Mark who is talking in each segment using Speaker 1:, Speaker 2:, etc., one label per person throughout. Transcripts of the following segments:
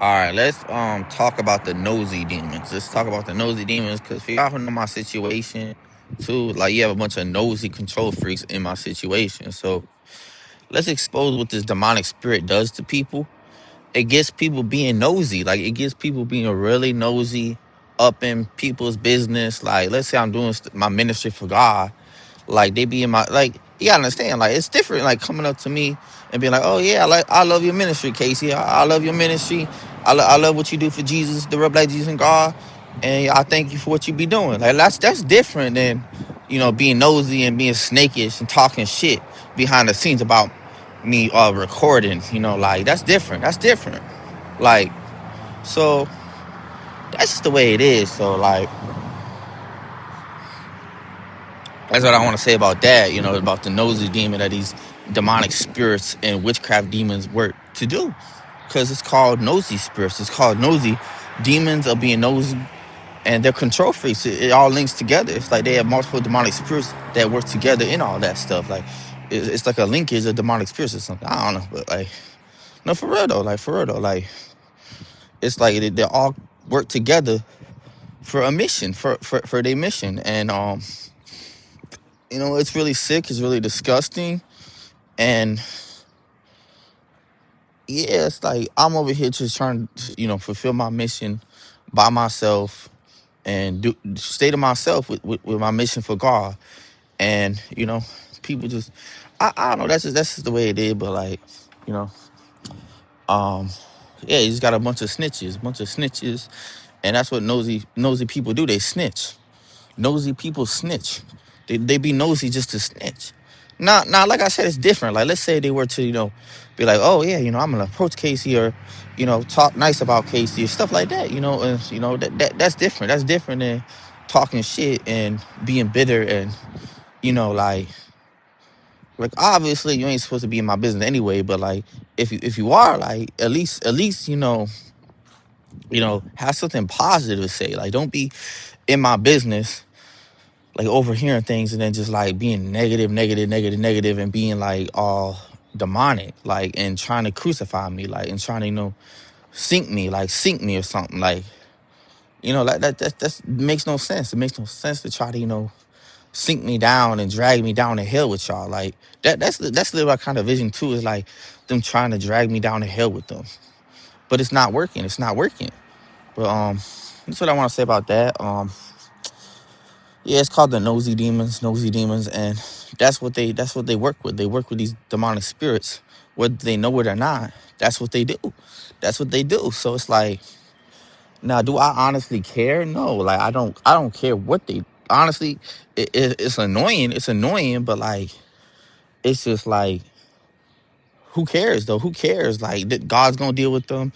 Speaker 1: All right, let's talk about the nosy demons. Let's talk about the nosy demons because for y'all who know my situation too, like you have a bunch of nosy control freaks in my situation. So let's expose what this demonic spirit does to people. It gets people being nosy, like it gets people being really nosy up in people's business. Like let's say I'm doing my ministry for God, like they be in my like you gotta understand, like it's different like coming up to me and being like, oh yeah, I love your ministry, Casey. I love your ministry. I love what you do for Jesus, the real black Jesus and God, and I thank you for what you be doing. Like that's different than being nosy and being snakish and talking shit behind the scenes about me recording. Like that's different. Like, so that's just the way it is. So like that's what I want to say about that, about the nosy demon that these demonic spirits and witchcraft demons work to do. Because it's called nosy spirits. It's called nosy. Demons are being nosy and they're control freaks. It all links together. It's like they have multiple demonic spirits that work together in all that stuff. Like, it's like a linkage of demonic spirits or something. I don't know. But, like, no, for real, though. Like, it's like they all work together for a mission, for their mission. And, it's really sick. It's really disgusting. And yeah, it's like I'm over here just trying to, fulfill my mission by myself and stay to myself with my mission for God. And, people just I don't know, that's just the way it is, but like, you know, um yeah, you just got a bunch of snitches, and that's what nosy people do. They snitch. Nosy people snitch. They be nosy just to snitch. Now, like I said, it's different. Like, let's say they were to, be like, oh yeah, I'm gonna approach Casey or, talk nice about Casey or stuff like that. And that's different. That's different than talking shit and being bitter and, like obviously you ain't supposed to be in my business anyway. But like, if you are, like, at least have something positive to say. Like, don't be in my business, like overhearing things and then just like being negative and being like all demonic, like, and trying to crucify me, like, and trying to, sink me or something. Like, like that makes no sense. It makes no sense to try to, sink me down and drag me down the hill with y'all. Like, that's the kind of vision too, is like them trying to drag me down the hill with them. But it's not working. It's not working. But that's what I want to say about that. Yeah, it's called the nosy demons, and that's what they work with. They work with these demonic spirits, whether they know it or not. That's what they do. That's what they do. So it's like, now, do I honestly care? No, like, I don't care what they honestly. It's annoying. It's annoying, but like, it's just like, who cares though? Who cares? Like, God's gonna deal with them.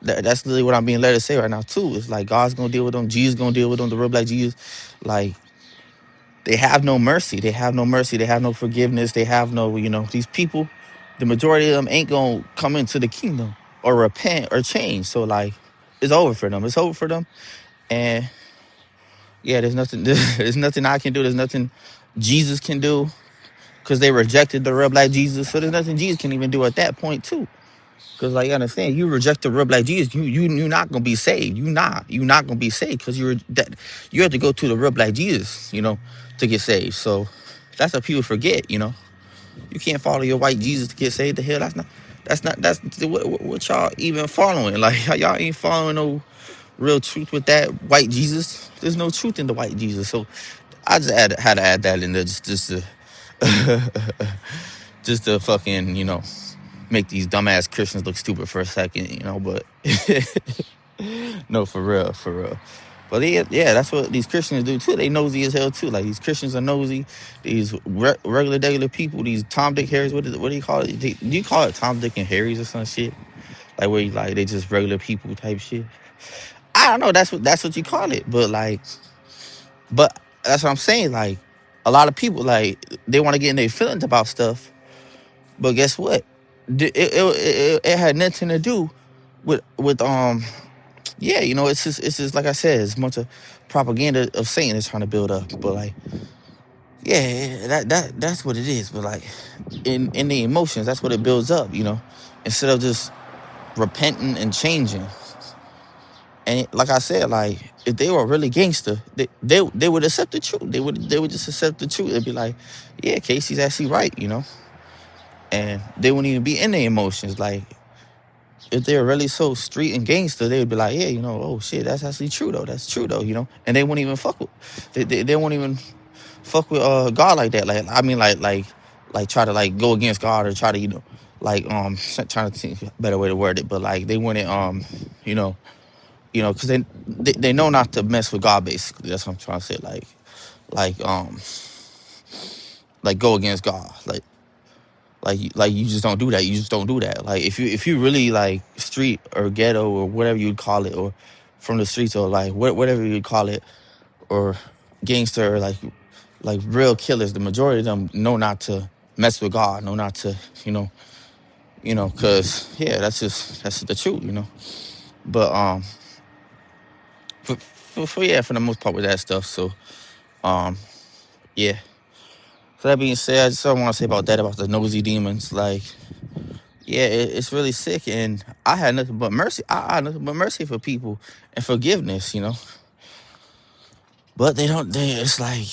Speaker 1: That's literally what I'm being led to say right now too. It's like, God's gonna deal with them. Jesus gonna deal with them. The real black Jesus, like, they have no mercy. They have no mercy. They have no forgiveness. They have no, these people, the majority of them ain't going to come into the kingdom or repent or change. So, like, it's over for them. It's over for them. And yeah, there's nothing I can do. There's nothing Jesus can do, because they rejected the real black Jesus. So there's nothing Jesus can even do at that point too. Because, like, you understand, you reject the real black Jesus, you're not gonna be saved. You're not gonna be saved, because you have to go to the real black Jesus, to get saved. So that's what people forget. You can't follow your white Jesus to get saved. The hell, that's what y'all even following. Like, y'all ain't following no real truth with that white Jesus. There's no truth in the white Jesus. So I just had to add that in there, just to just to fucking, make these dumbass Christians look stupid for a second, but no, for real, for real. But yeah, that's what these Christians do too. They nosy as hell too. Like, these Christians are nosy. These regular people, these Tom, Dick, Harrys. What do you call it? Do you call it Tom, Dick, and Harrys or some shit? Like, where like they just regular people type shit. I don't know. That's what you call it. But that's what I'm saying. Like, a lot of people, like, they want to get in their feelings about stuff. But guess what? It had nothing to do with yeah, it's just like I said, it's a bunch of propaganda of Satan is trying to build up. But like, yeah, that's what it is. But like, in the emotions, that's what it builds up. Instead of just repenting and changing. And like I said, like if they were really gangster, they would accept the truth. They would just accept the truth and be like, yeah, Casey's actually right, and they wouldn't even be in their emotions. Like if they were really so street and gangster, they would be like, yeah, oh shit, that's actually true though. That's true though, and they wouldn't even fuck with, they won't even fuck with God like that. Like I mean, like try to like go against God or try to like trying to think a better way to word it, but like they wouldn't you know because they know not to mess with God. Basically, that's what I'm trying to say. Like like go against God. Like you just don't do that. You just don't do that. Like if you really like street or ghetto or whatever you'd call it, or from the streets, or like whatever you'd call it, or gangster, or like real killers, the majority of them know not to mess with God, know not to, cause yeah, that's the truth. But for the most part with that stuff. So um yeah. So that being said, I just want to say about that, about the nosy demons. Like, yeah, it's really sick, and I had nothing but mercy. I had nothing but mercy for people and forgiveness. But they don't. It's like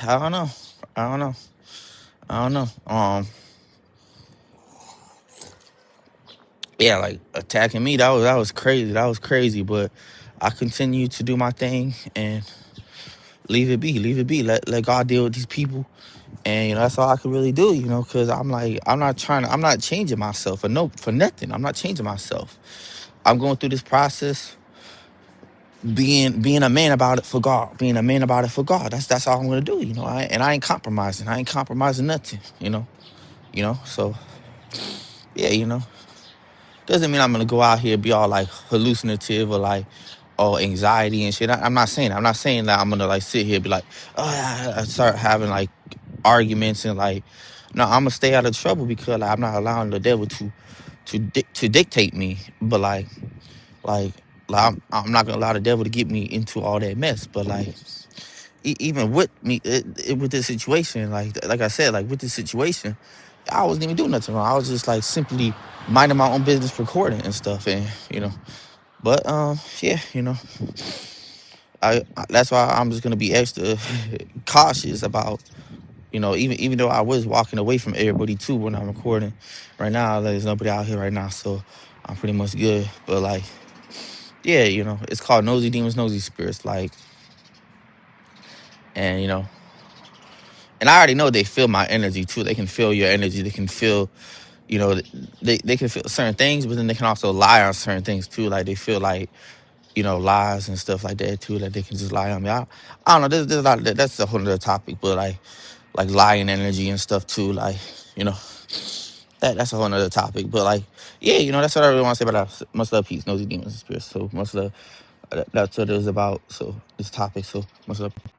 Speaker 1: I don't know. I don't know. I don't know. Yeah, like attacking me. That was crazy. That was crazy. But I continue to do my thing and leave it be. Leave it be. Let God deal with these people. And that's all I can really do, because I'm not changing myself for nothing. I'm not changing myself. I'm going through this process, being a man about it for God, being a man about it for God. That's all I'm gonna do, and I ain't compromising. I ain't compromising nothing, So yeah, doesn't mean I'm gonna go out here and be all like hallucinative or like all anxiety and shit. I'm not saying. I'm not saying that I'm gonna like sit here and be like, oh yeah, I start having like arguments and like, no, I'm gonna stay out of trouble because like, I'm not allowing the devil to dictate me. But like I'm not gonna allow the devil to get me into all that mess. But like even with me with this situation, like I said, like with this situation, I wasn't even doing nothing wrong. I was just like simply minding my own business, recording and stuff, and But yeah, that's why I'm just gonna be extra cautious about, even though I was walking away from everybody too when I'm recording. Right now, there's nobody out here right now, so I'm pretty much good. But like, yeah, it's called Nosy Demons, Nosy Spirits, like, and and I already know they feel my energy too. They can feel your energy. They can feel, they can feel certain things, but then they can also lie on certain things too. Like they feel like, lies and stuff like that too, that they can just lie on me. I don't know. There's a lot of that. That's a whole other topic, but like lying energy and stuff too. Like, that's a whole nother topic. But like, yeah, that's what I really want to say about that. Much love, peace, nosy demons and spirits. So much love. That's what it was about. So this topic. So much love.